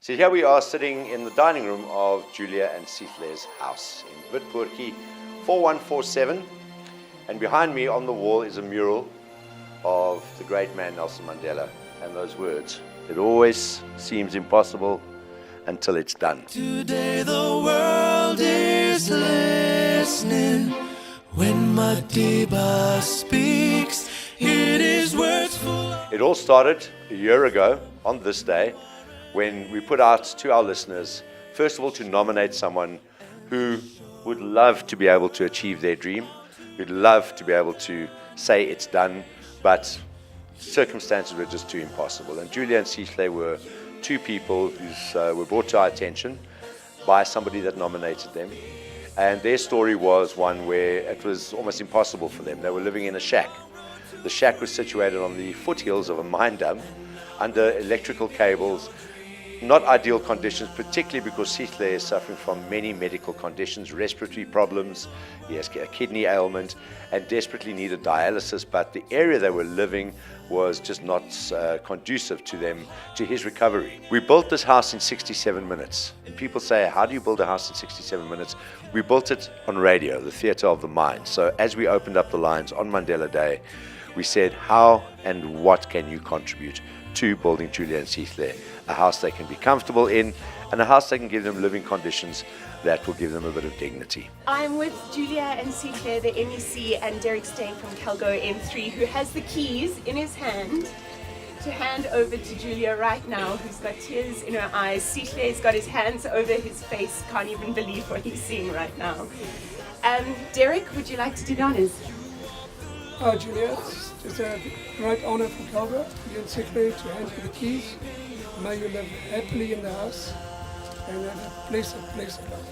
So here we are sitting in the dining room of Julia and Sihle's house in Witpoortjie, 4147. And behind me on the wall is a mural of the great man Nelson Mandela and those words, "It always seems impossible until it's done." Today the world is listening. When Madiba speaks, it is words full of... It all started a year ago on this day when we put out to our listeners, first of all, to nominate someone who would love to be able to achieve their dream, who'd love to be able to say it's done, but circumstances were just too impossible. And Julia and Sihle were two people who were brought to our attention by somebody that nominated them. And their story was one where it was almost impossible for them. They were living in a shack. The shack was situated on the foothills of a mine dump under electrical cables. Not ideal conditions, particularly because Sihle is suffering from many medical conditions, respiratory problems, he has a kidney ailment, and desperately needed dialysis. But the area they were living was just not conducive to them, to his recovery. We built this house in 67 minutes. And people say, how do you build a house in 67 minutes? We built it on radio, the theater of the mind. So as we opened up the lines on Mandela Day, we said, how and what can you contribute to building Julia and Sihle, a house they can be comfortable in and a house that can give them living conditions that will give them a bit of dignity. I'm with Julia and Sihle, the MEC, and Derek Steyn from Calgo M3, who has the keys in his hand to hand over to Julia right now, who's got tears in her eyes. Sihle's got his hands over his face, can't even believe what he's seeing right now. Derek, would you like to do the honors? Hi Julia, it's a great honour for Calgo, you and Sihle, to hand you the keys. May you live happily in the house and have a blessed life.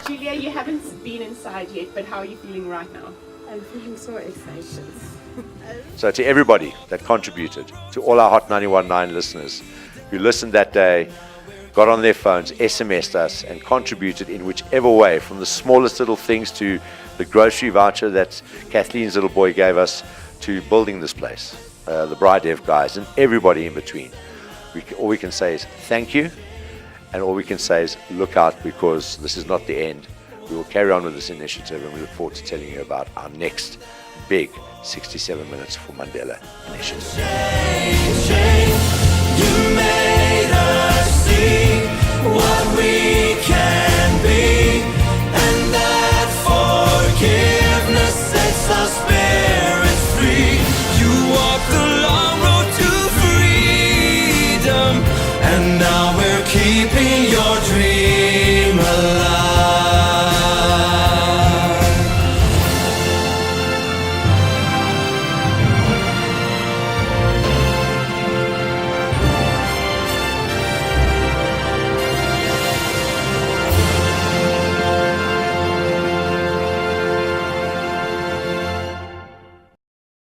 Julia, you haven't been inside yet, but how are you feeling right now? I'm feeling so excited. So to everybody that contributed, to all our Hot 91.9 listeners who listened that day, got on their phones, SMS'd us, and contributed in whichever way, from the smallest little things to the grocery voucher that Kathleen's little boy gave us, to building this place, the Bride Dev guys, and everybody in between. All we can say is thank you, and all we can say is look out, because this is not the end. We will carry on with this initiative, and we look forward to telling you about our next big 67 Minutes for Mandela initiative. You made us see what we can be, and that forgiveness sets our spirits free. You walked the long road to freedom, and now we're keeping your